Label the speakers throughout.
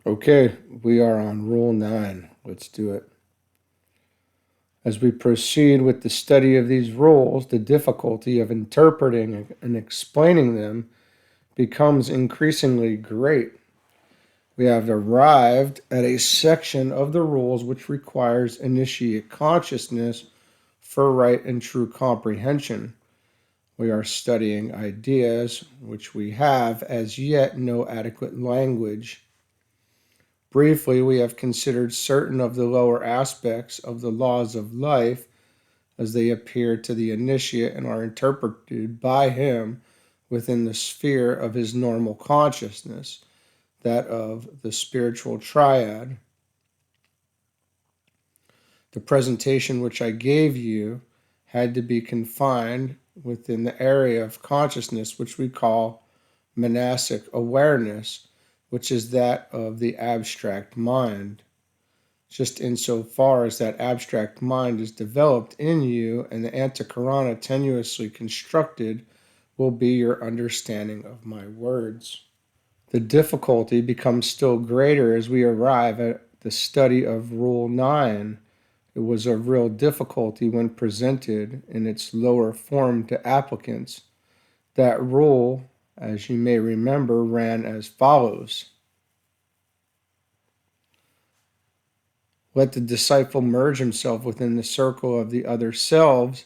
Speaker 1: Okay, we are on Rule 9. Let's do it. As we proceed with the study of these rules, the difficulty of interpreting and explaining them becomes increasingly great. We have arrived at a section of the rules which requires initiate consciousness for right and true comprehension. We are studying ideas which we have as yet no adequate language. Briefly, we have considered certain of the lower aspects of the laws of life as they appear to the initiate and are interpreted by him within the sphere of his normal consciousness, that of the spiritual triad. The presentation which I gave you had to be confined within the area of consciousness which we call monastic awareness, which is that of the abstract mind. Just insofar as that abstract mind is developed in you and the antikarana tenuously constructed will be your understanding of my words. The difficulty becomes still greater as we arrive at the study of Rule 9. It was a real difficulty when presented in its lower form to applicants. That rule, as you may remember, ran as follows. Let the disciple merge himself within the circle of the other selves.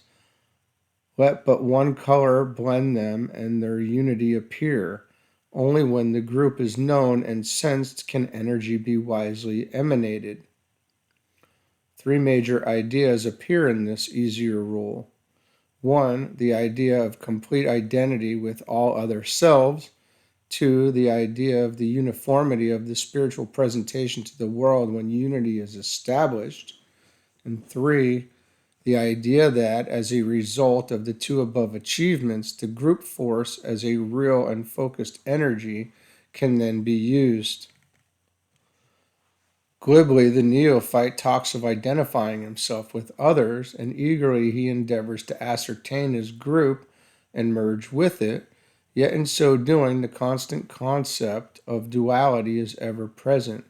Speaker 1: Let but one color blend them and their unity appear. Only when the group is known and sensed can energy be wisely emanated. Three major ideas appear in this easier rule. 1. The idea of complete identity with all other selves. 2. The idea of the uniformity of the spiritual presentation to the world when unity is established. And 3. The idea that, as a result of the two above achievements, the group force as a real and focused energy can then be used. Glibly, the neophyte talks of identifying himself with others, and eagerly he endeavors to ascertain his group and merge with it, yet in so doing the constant concept of duality is ever present.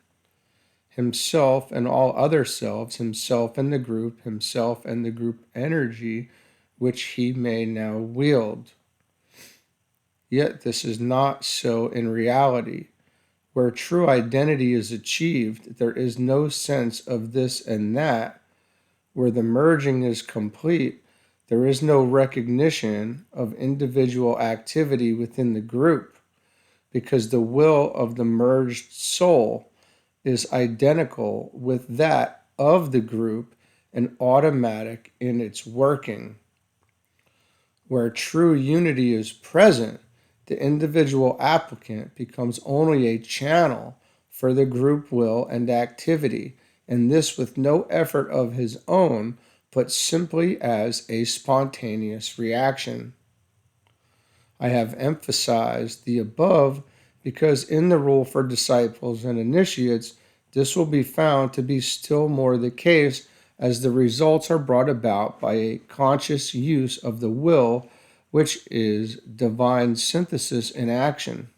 Speaker 1: Himself and all other selves, himself and the group energy, which he may now wield. Yet this is not so in reality. Where true identity is achieved, there is no sense of this and that. Where the merging is complete, there is no recognition of individual activity within the group, because the will of the merged soul is identical with that of the group and automatic in its working. Where true unity is present, the individual applicant becomes only a channel for the group will and activity, and this with no effort of his own, but simply as a spontaneous reaction. I have emphasized the above because in the rule for disciples and initiates, this will be found to be still more the case as the results are brought about by a conscious use of the will, which is divine synthesis in action.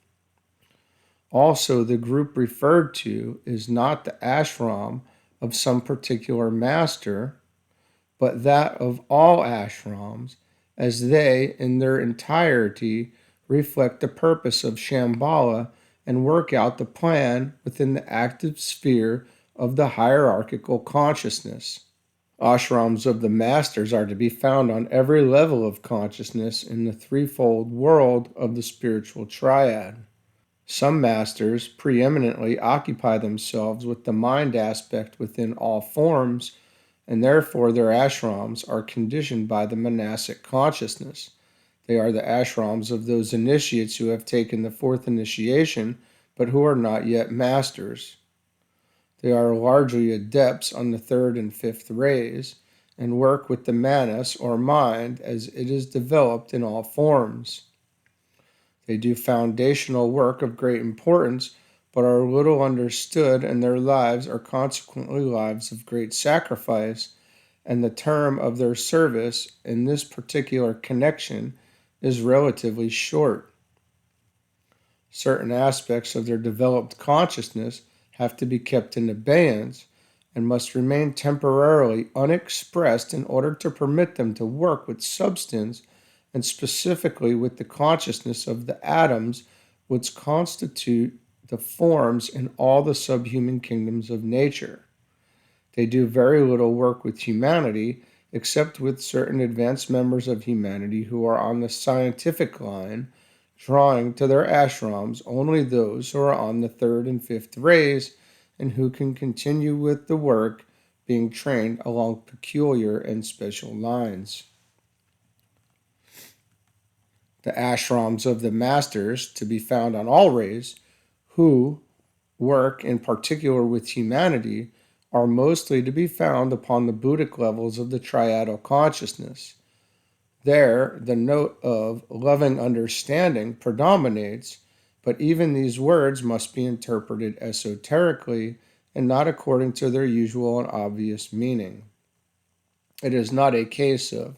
Speaker 1: Also, the group referred to is not the ashram of some particular master, but that of all ashrams, as they, in their entirety, reflect the purpose of Shambhala and work out the plan within the active sphere of the hierarchical consciousness. Ashrams of the masters are to be found on every level of consciousness in the threefold world of the spiritual triad. Some masters preeminently occupy themselves with the mind aspect within all forms, and therefore their ashrams are conditioned by the monastic consciousness. They are the ashrams of those initiates who have taken the fourth initiation, but who are not yet masters. They are largely adepts on the third and fifth rays, and work with the manas or mind as it is developed in all forms. They do foundational work of great importance, but are little understood, and their lives are consequently lives of great sacrifice, and the term of their service in this particular connection is relatively short. Certain aspects of their developed consciousness have to be kept in abeyance and must remain temporarily unexpressed in order to permit them to work with substance and specifically with the consciousness of the atoms which constitute the forms in all the subhuman kingdoms of nature. They do very little work with humanity, except with certain advanced members of humanity who are on the scientific line, drawing to their ashrams only those who are on the third and fifth rays and who can continue with the work, being trained along peculiar and special lines. The ashrams of the masters, to be found on all rays, who work in particular with humanity, are mostly to be found upon the Buddhic levels of the triadal consciousness. There, the note of loving understanding predominates, but even these words must be interpreted esoterically and not according to their usual and obvious meaning. It is not a case of,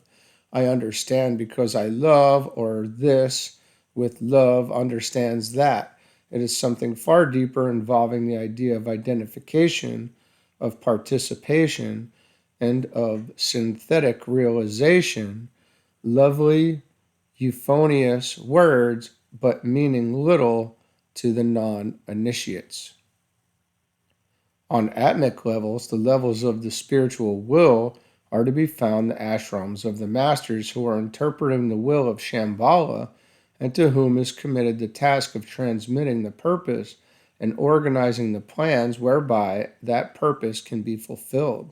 Speaker 1: I understand because I love, or this with love understands that. It is something far deeper involving the idea of identification, of participation, and of synthetic realization. Lovely, euphonious words, but meaning little to the non-initiates. On atmic levels, the levels of the spiritual will, are to be found the ashrams of the masters who are interpreting the will of Shambhala and to whom is committed the task of transmitting the purpose and organizing the plans whereby that purpose can be fulfilled.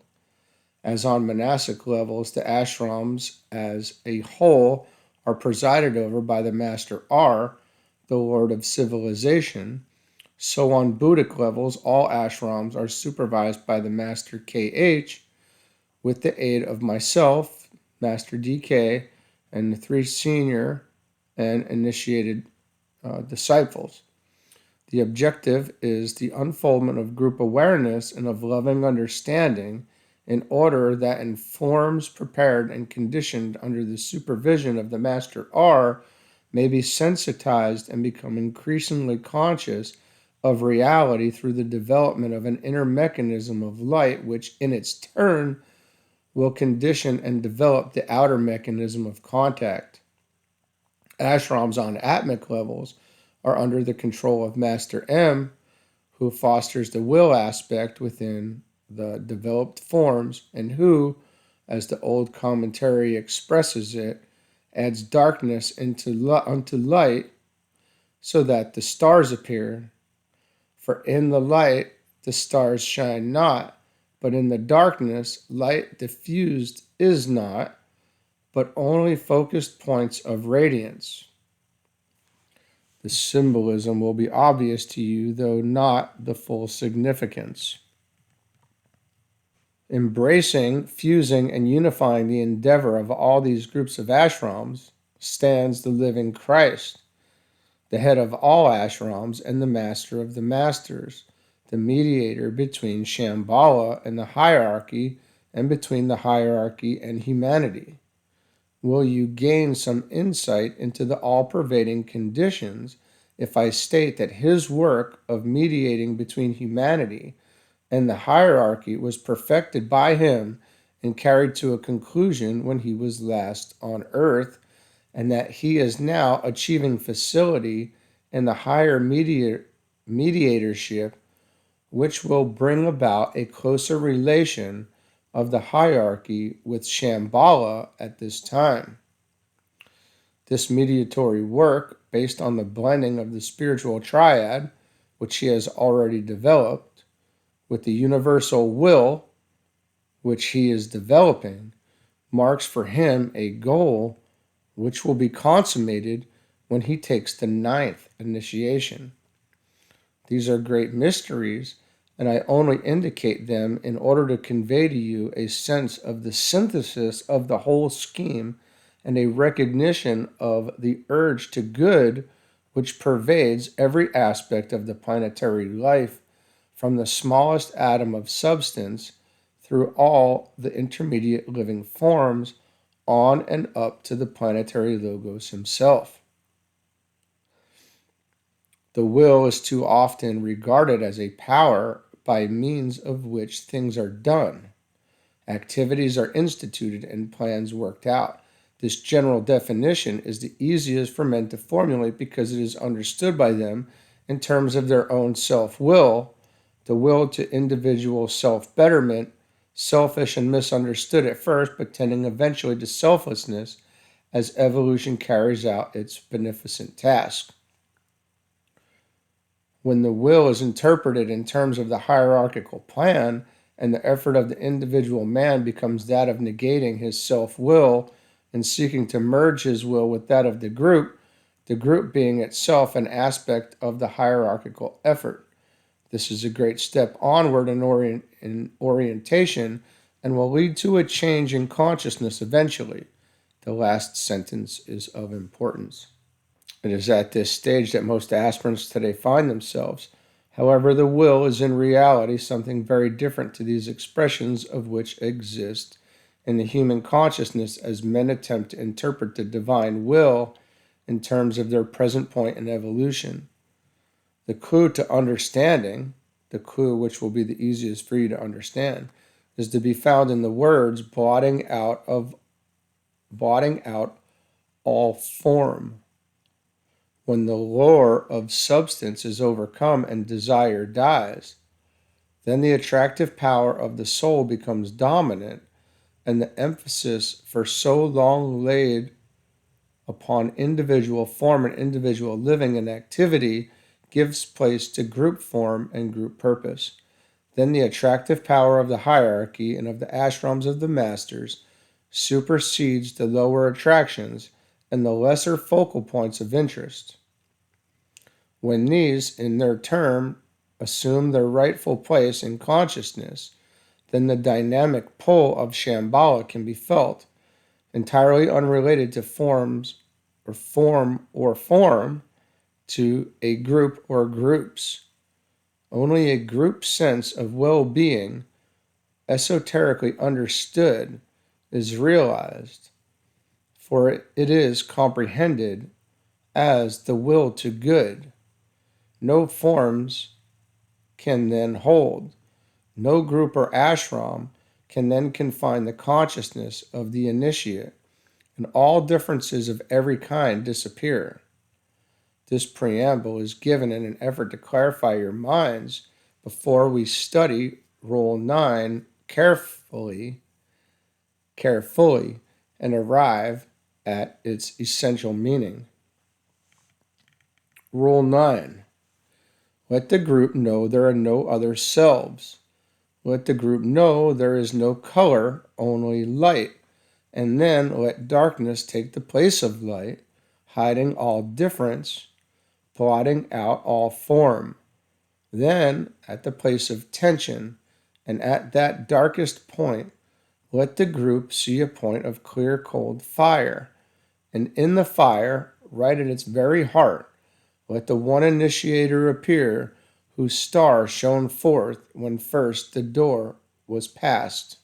Speaker 1: As on monastic levels, the ashrams as a whole are presided over by the Master R, the Lord of Civilization, so on Buddhic levels, all ashrams are supervised by the Master KH with the aid of myself, Master DK, and the 3 senior and initiated disciples. The objective is the unfoldment of group awareness and of loving understanding in order that informs, prepared, and conditioned under the supervision of the Master R may be sensitized and become increasingly conscious of reality through the development of an inner mechanism of light which in its turn will condition and develop the outer mechanism of contact. Ashrams on atmic levels are under the control of Master M, who fosters the will aspect within the developed forms and who, as the old commentary expresses it, adds darkness unto light so that the stars appear. For in the light the stars shine not, but in the darkness light diffused is not, but only focused points of radiance. The symbolism will be obvious to you, though not the full significance. Embracing, fusing, and unifying the endeavor of all these groups of ashrams stands the living Christ, the head of all ashrams and the master of the masters, the mediator between Shambhala and the hierarchy and between the hierarchy and humanity. Will you gain some insight into the all-pervading conditions if I state that his work of mediating between humanity and the hierarchy was perfected by him and carried to a conclusion when he was last on earth, and that he is now achieving facility in the higher mediatorship, which will bring about a closer relation of the hierarchy with Shambhala at this time. This mediatory work, based on the blending of the spiritual triad, which he has already developed, with the universal will, which he is developing, marks for him a goal which will be consummated when he takes the 9th initiation. These are great mysteries, and I only indicate them in order to convey to you a sense of the synthesis of the whole scheme and a recognition of the urge to good which pervades every aspect of the planetary life, from the smallest atom of substance through all the intermediate living forms on and up to the planetary Logos himself. The will is too often regarded as a power by means of which things are done, activities are instituted, and plans worked out. This general definition is the easiest for men to formulate because it is understood by them in terms of their own self-will, the will to individual self-betterment, selfish and misunderstood at first, but tending eventually to selflessness as evolution carries out its beneficent task. When the will is interpreted in terms of the hierarchical plan, and the effort of the individual man becomes that of negating his self-will and seeking to merge his will with that of the group being itself an aspect of the hierarchical effort. This is a great step onward in orientation and will lead to a change in consciousness eventually. The last sentence is of importance. It is at this stage that most aspirants today find themselves. However, the will is in reality something very different to these expressions of which exist in the human consciousness as men attempt to interpret the divine will in terms of their present point in evolution. The clue to understanding, the clue which will be the easiest for you to understand, is to be found in the words blotting out all form. When the lure of substance is overcome and desire dies, then the attractive power of the soul becomes dominant, and the emphasis for so long laid upon individual form and individual living and activity gives place to group form and group purpose. Then the attractive power of the hierarchy and of the ashrams of the masters supersedes the lower attractions and the lesser focal points of interest. When these, in their turn, assume their rightful place in consciousness, then the dynamic pull of Shambhala can be felt, entirely unrelated to form to a group or groups. Only a group sense of well-being, esoterically understood, is realized, for it is comprehended as the will to good. No forms can then hold. No group or ashram can then confine the consciousness of the initiate, and all differences of every kind disappear. This preamble is given in an effort to clarify your minds before we study Rule 9 carefully, and arrive at its essential meaning. Rule 9. Let the group know there are no other selves. Let the group know there is no color, only light. And then let darkness take the place of light, hiding all difference, blotting out all form. Then, at the place of tension, and at that darkest point, let the group see a point of clear, cold fire. And in the fire, right at its very heart, let the one initiator appear whose star shone forth when first the door was passed.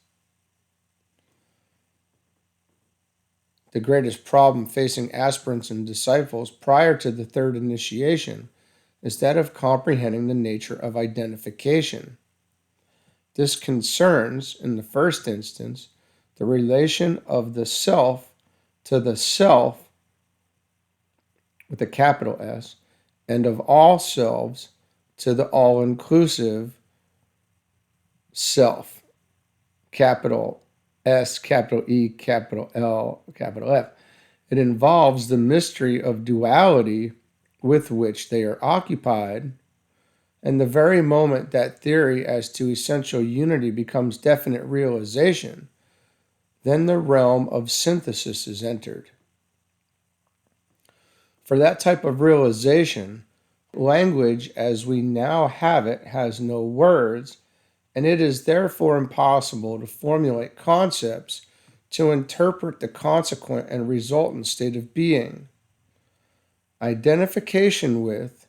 Speaker 1: The greatest problem facing aspirants and disciples prior to the third initiation is that of comprehending the nature of identification. This concerns, in the first instance, the relation of the self to the self, with a capital S, and of all selves to the all-inclusive self, capital S, capital E, capital L, capital F. It involves the mystery of duality with which they are occupied, and the very moment that theory as to essential unity becomes definite realization, then the realm of synthesis is entered. For that type of realization, language as we now have it has no words, and it is therefore impossible to formulate concepts to interpret the consequent and resultant state of being. Identification with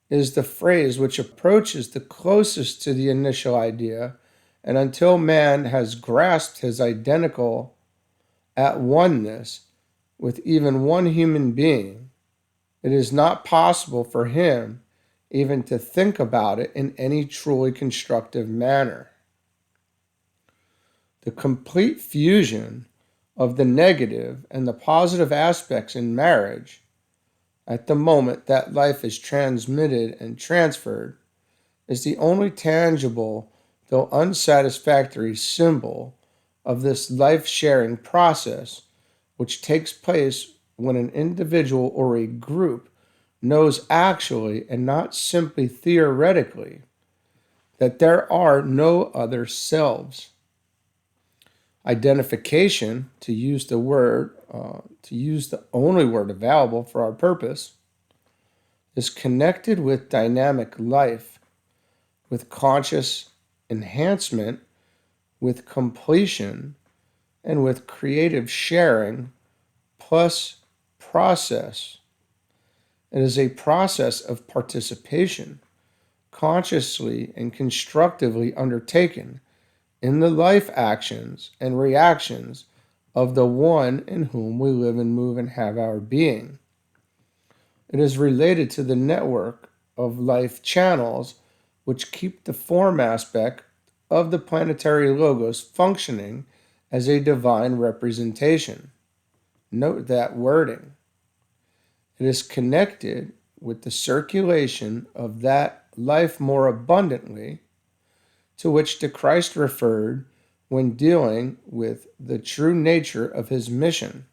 Speaker 1: is the phrase which approaches the closest to the initial idea, and until man has grasped his identical at oneness with even one human being, It is not possible for him even to think about it in any truly constructive manner. The complete fusion of the negative and the positive aspects in marriage at the moment that life is transmitted and transferred is the only tangible, though unsatisfactory, symbol of this life sharing process, which takes place when an individual or a group knows actually and not simply theoretically that there are no other selves. Identification, to use the only word available for our purpose, is connected with dynamic life, with conscious enhancement, with completion, and with creative sharing, plus process. It is a process of participation, consciously and constructively undertaken in the life actions and reactions of the one in whom we live and move and have our being. It is related to the network of life channels which keep the form aspect of the planetary logos functioning as a divine representation. Note that wording. It is connected with the circulation of that life more abundantly, to which the Christ referred when dealing with the true nature of his mission.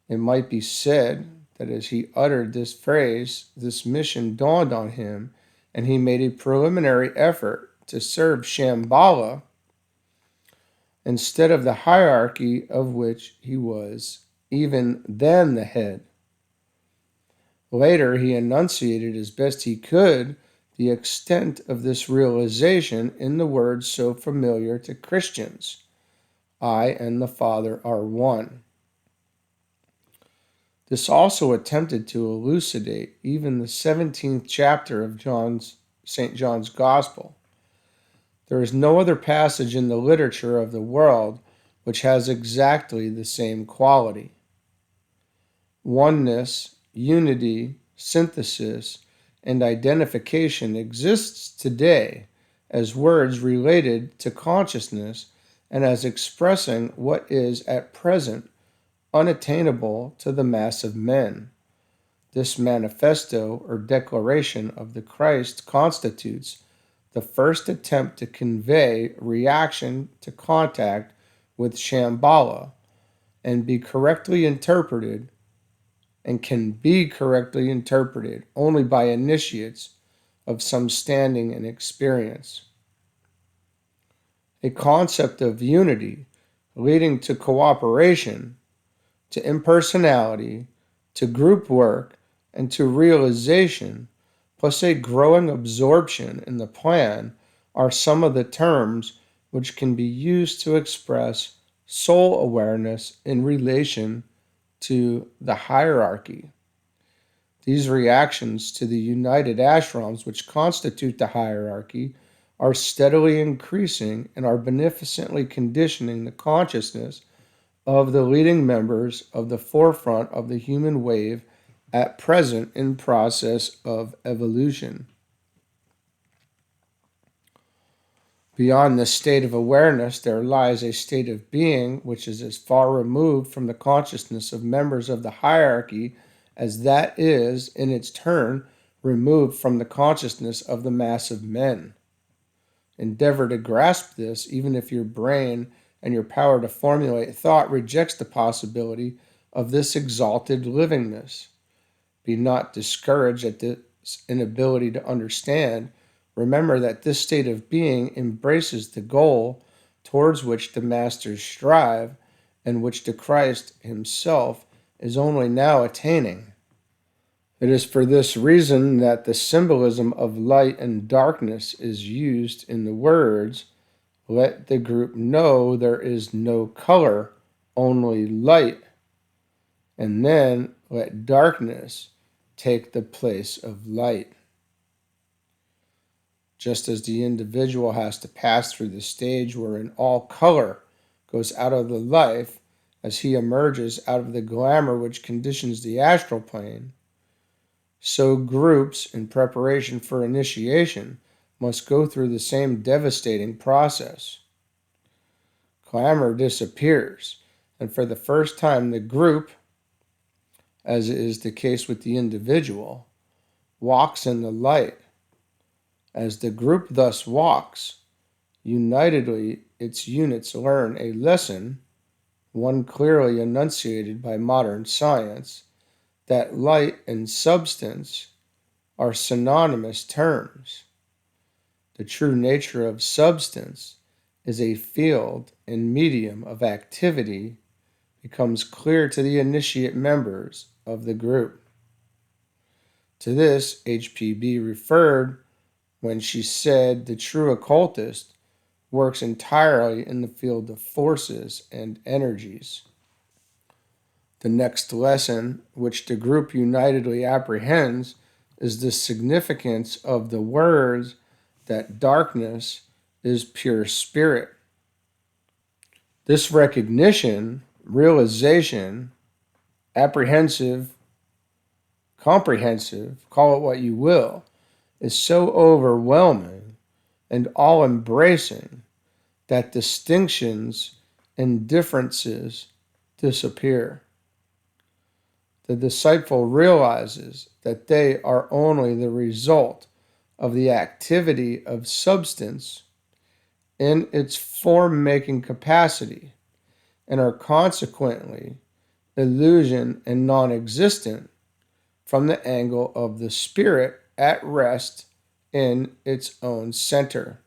Speaker 1: It might be said that as he uttered this phrase, this mission dawned on him, and he made a preliminary effort to serve Shambhala instead of the hierarchy of which he was even then the head. Later, he enunciated as best he could the extent of this realization in the words so familiar to Christians: I and the Father are one. This also attempted to elucidate even the 17th chapter of St. John's Gospel. There is no other passage in the literature of the world which has exactly the same quality. Oneness, unity, synthesis, and identification exists today as words related to consciousness and as expressing what is at present unattainable to the mass of men. This manifesto or declaration of the Christ constitutes the first attempt to convey reaction to contact with Shambhala and can be correctly interpreted only by initiates of some standing and experience. A concept of unity leading to cooperation, to impersonality, to group work, and to realization, plus a growing absorption in the plan, are some of the terms which can be used to express soul awareness in relation to the hierarchy. These reactions to the united ashrams which constitute the hierarchy are steadily increasing and are beneficently conditioning the consciousness of the leading members of the forefront of the human wave at present in process of evolution. Beyond this state of awareness, there lies a state of being which is as far removed from the consciousness of members of the hierarchy as that is, in its turn, removed from the consciousness of the mass of men. Endeavor to grasp this, even if your brain and your power to formulate thought rejects the possibility of this exalted livingness. Be not discouraged at this inability to understand. Remember that this state of being embraces the goal towards which the masters strive and which the Christ himself is only now attaining. It is for this reason that the symbolism of light and darkness is used in the words, let the group know there is no color, only light, and then let darkness take the place of light. Just as the individual has to pass through the stage wherein all color goes out of the life as he emerges out of the glamour which conditions the astral plane, So groups in preparation for initiation must go through the same devastating process. Clamor disappears, and for the first time the group, as is the case with the individual, walks in the light. As the group thus walks, unitedly its units learn a lesson, one clearly enunciated by modern science, that light and substance are synonymous terms. The true nature of substance is a field and medium of activity becomes clear to the initiate members of the group. To this, HPB referred when she said the true occultist works entirely in the field of forces and energies. The next lesson, which the group unitedly apprehends, is the significance of the words that darkness is pure spirit. This recognition, realization, apprehensive, comprehensive, call it what you will, is so overwhelming and all embracing that distinctions and differences disappear. The disciple realizes that they are only the result of the activity of substance in its form-making capacity and are consequently illusion and non-existent from the angle of the spirit at rest in its own center.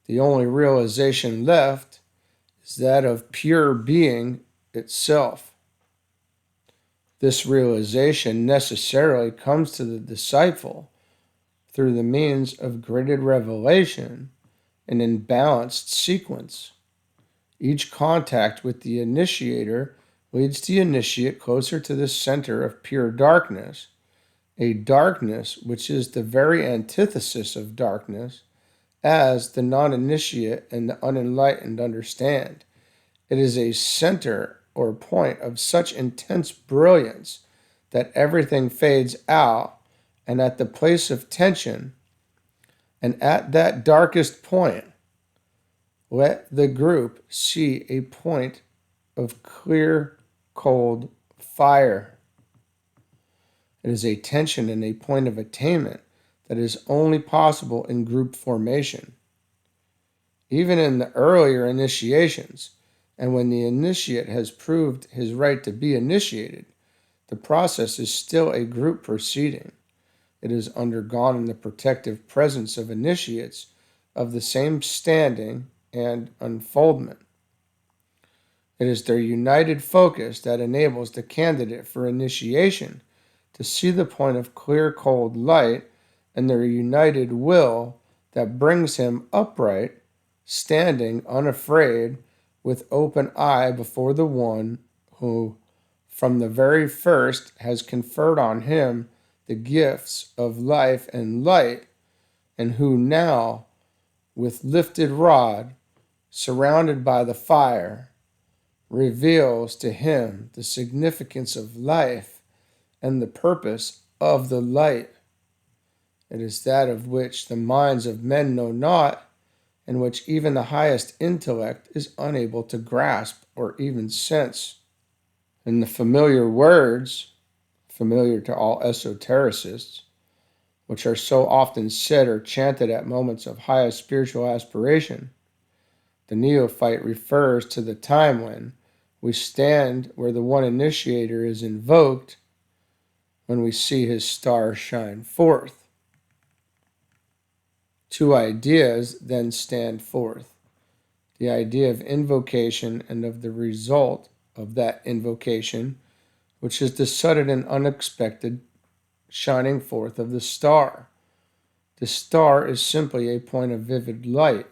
Speaker 1: The only realization left is that of pure being itself. This realization necessarily comes to the disciple through the means of graded revelation and in balanced sequence. Each contact with the initiator leads the initiate closer to the center of pure darkness, a darkness which is the very antithesis of darkness, as the non-initiate and the unenlightened understand. It is a center or point of such intense brilliance that everything fades out, and at the place of tension, and at that darkest point, let the group see a point of clear, cold fire. It is a tension and a point of attainment that is only possible in group formation. Even in the earlier initiations, and when the initiate has proved his right to be initiated, the process is still a group proceeding. It is undergone in the protective presence of initiates of the same standing and unfoldment. It is their united focus that enables the candidate for initiation to see the point of clear, cold light, and their united will that brings him upright, standing unafraid, with open eye before the one who, from the very first, has conferred on him the gifts of life and light, and who now, with lifted rod, surrounded by the fire, reveals to him the significance of life and the purpose of the light. It is that of which the minds of men know not, and which even the highest intellect is unable to grasp or even sense. In the familiar words, familiar to all esotericists, which are so often said or chanted at moments of highest spiritual aspiration, the neophyte refers to the time when we stand where the one initiator is invoked, when we see his star shine forth. Two ideas then stand forth: the idea of invocation and of the result of that invocation, which is the sudden and unexpected shining forth of the star. The star is simply a point of vivid light.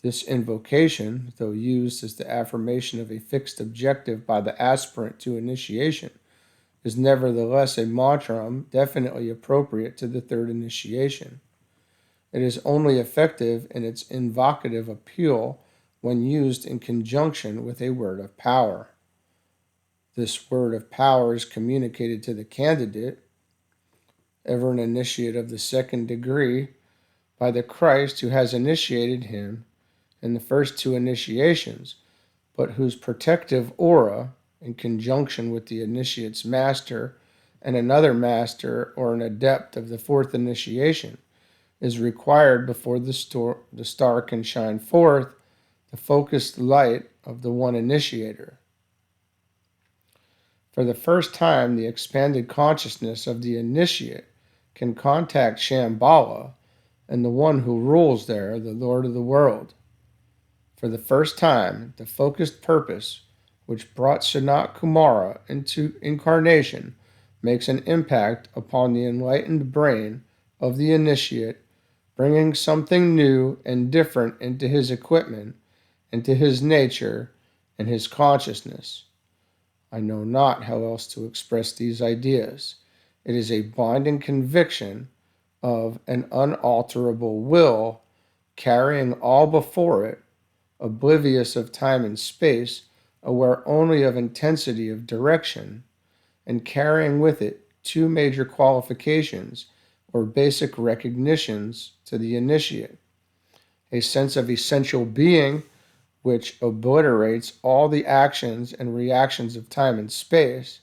Speaker 1: This invocation, though used as the affirmation of a fixed objective by the aspirant to initiation, is nevertheless a mantram definitely appropriate to the third initiation. It is only effective in its invocative appeal when used in conjunction with a word of power. this word of power is communicated to the candidate, ever an initiate of the second degree, by the Christ who has initiated him in the first two initiations, but whose protective aura, in conjunction with the initiate's master and another master or an adept of the fourth initiation, is required before the star can shine forth the focused light of the one initiator. For the first time, the expanded consciousness of the initiate can contact Shambhala and the one who rules there, the Lord of the world. For the first time, the focused purpose which brought Sanat Kumara into incarnation makes an impact upon the enlightened brain of the initiate, bringing something new and different into his equipment, into his nature, and his consciousness. I know not how else to express these ideas. It is a binding conviction of an unalterable will carrying all before it, oblivious of time and space, aware only of intensity of direction, and carrying with it two major qualifications or basic recognitions to the initiate: a sense of essential being, which obliterates all the actions and reactions of time and space,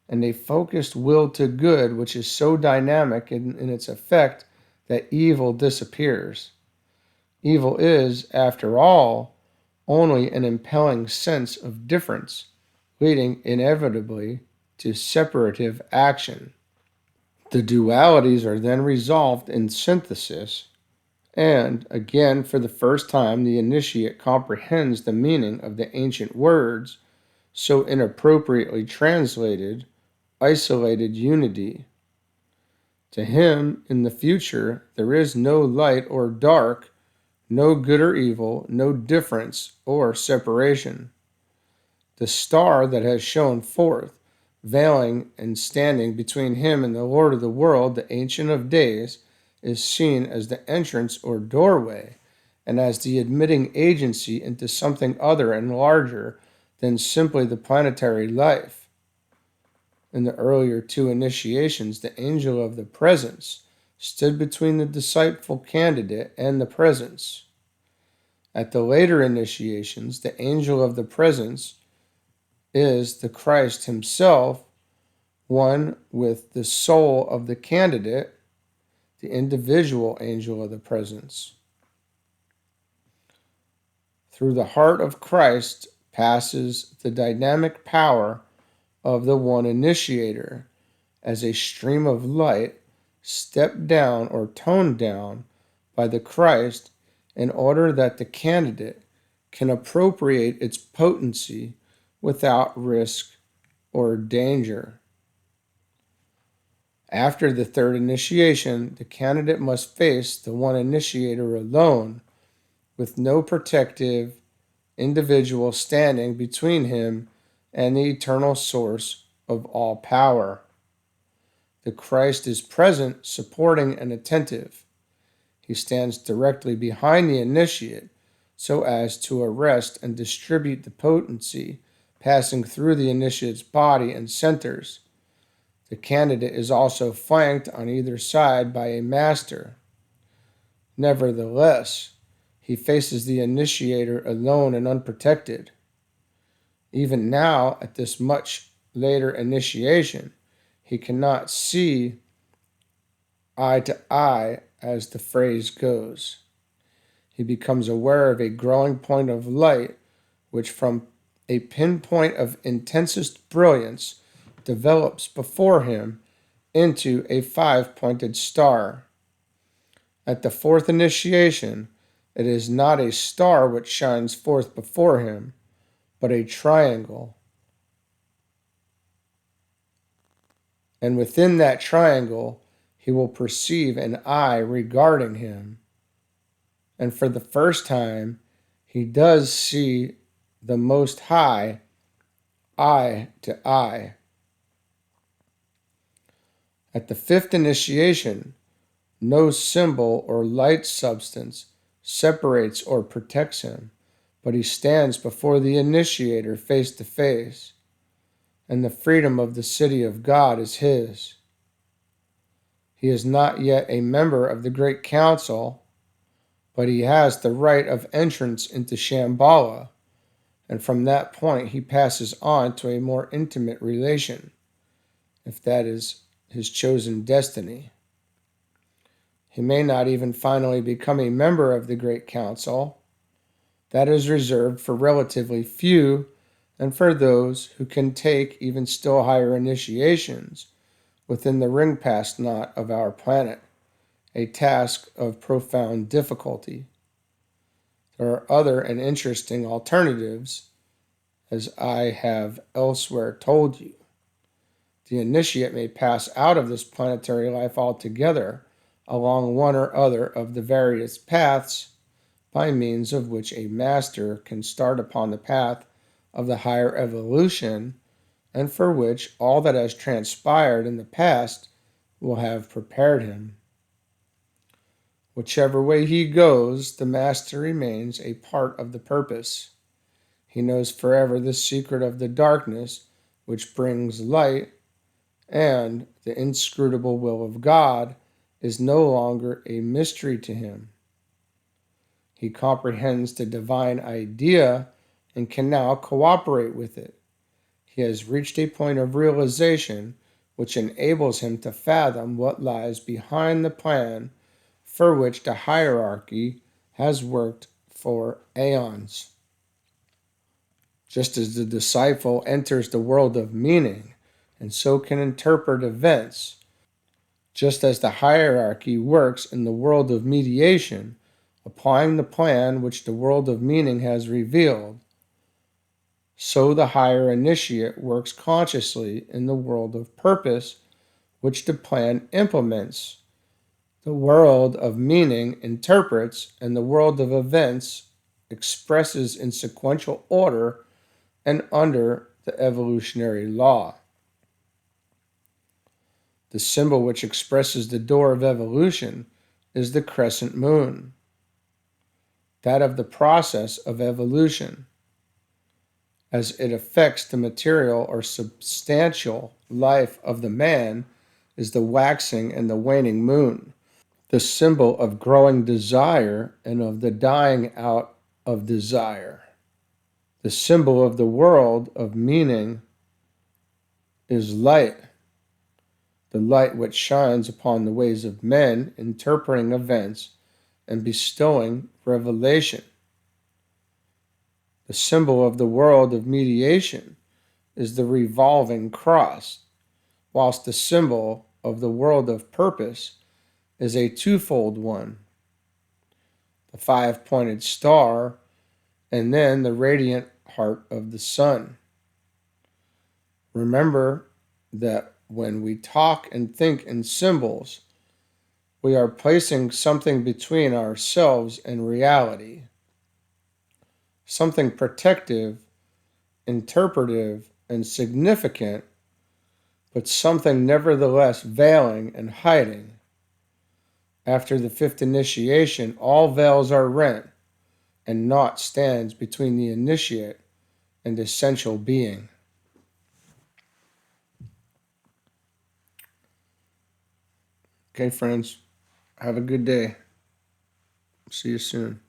Speaker 1: and a focused will to good, which is so dynamic in its effect that evil disappears. Evil is, after all, only an impelling sense of difference, leading inevitably to separative action. The dualities are then resolved in synthesis, and, again, for the first time, the initiate comprehends the meaning of the ancient words, so inappropriately translated, isolated unity. To him, in the future, there is no light or dark, no good or evil, no difference or separation. The star that has shone forth, veiling and standing between him and the Lord of the world, the Ancient of Days, is seen as the entrance or doorway, and as the admitting agency into something other and larger than simply the planetary life. In the earlier two initiations, the angel of the presence stood between the disciple candidate and the presence. At the later initiations, the angel of the presence is the Christ himself, one with the soul of the candidate, the individual angel of the presence. Through the heart of Christ passes the dynamic power of the one initiator as a stream of light stepped down or toned down by the Christ in order that the candidate can appropriate its potency without risk or danger. After the third initiation, the candidate must face the one initiator alone, with no protective individual standing between him and the eternal source of all power. The Christ is present, supporting, and attentive. He stands directly behind the initiate so as to arrest and distribute the potency passing through the initiate's body and centers. The candidate is also flanked on either side by a master. Nevertheless, he faces the initiator alone and unprotected. Even now, at this much later initiation, he cannot see eye to eye, as the phrase goes. He becomes aware of a growing point of light, which from a pinpoint of intensest brilliance develops before him into a five-pointed star. At the fourth initiation, it is not a star which shines forth before him, but a triangle. And within that triangle, he will perceive an eye regarding him. And for the first time, he does see the Most High eye to eye. At the fifth initiation, no symbol or light substance separates or protects him, but he stands before the initiator face to face. and the freedom of the city of God is his. He is not yet a member of the Great Council, but he has the right of entrance into Shambhala, and from that point he passes on to a more intimate relation, if that is his chosen destiny. He may not even finally become a member of the Great Council. That is reserved for relatively few and for those who can take even still higher initiations within the ring pass knot of our planet, a task of profound difficulty. There are other and interesting alternatives, as I have elsewhere told you. The initiate may pass out of this planetary life altogether along one or other of the various paths by means of which a master can start upon the path of the higher evolution, and for which all that has transpired in the past will have prepared him. Whichever way he goes, the master remains a part of the purpose. He knows forever the secret of the darkness which brings light, and the inscrutable will of God is no longer a mystery to him. He comprehends the divine idea and can now cooperate with it. He has reached a point of realization which enables him to fathom what lies behind the plan for which the hierarchy has worked for aeons. Just as the disciple enters the world of meaning and so can interpret events, just as the hierarchy works in the world of mediation, applying the plan which the world of meaning has revealed, so the higher initiate works consciously in the world of purpose which the plan implements. The world of meaning interprets, and the world of events expresses in sequential order and under the evolutionary law. The symbol which expresses the door of evolution is the crescent moon, that of the process of evolution, as it affects the material or substantial life of the man, is the waxing and the waning moon, the symbol of growing desire and of the dying out of desire. The symbol of the world of meaning is light, the light which shines upon the ways of men, interpreting events and bestowing revelation. The symbol of the world of mediation is the revolving cross, whilst the symbol of the world of purpose is a twofold one, the five-pointed star, and then the radiant heart of the sun. Remember that when we talk and think in symbols, we are placing something between ourselves and reality, something protective, interpretive, and significant, but something nevertheless veiling and hiding. After the fifth initiation, all veils are rent, and naught stands between the initiate and essential being. Okay, friends, have a good day. See you soon.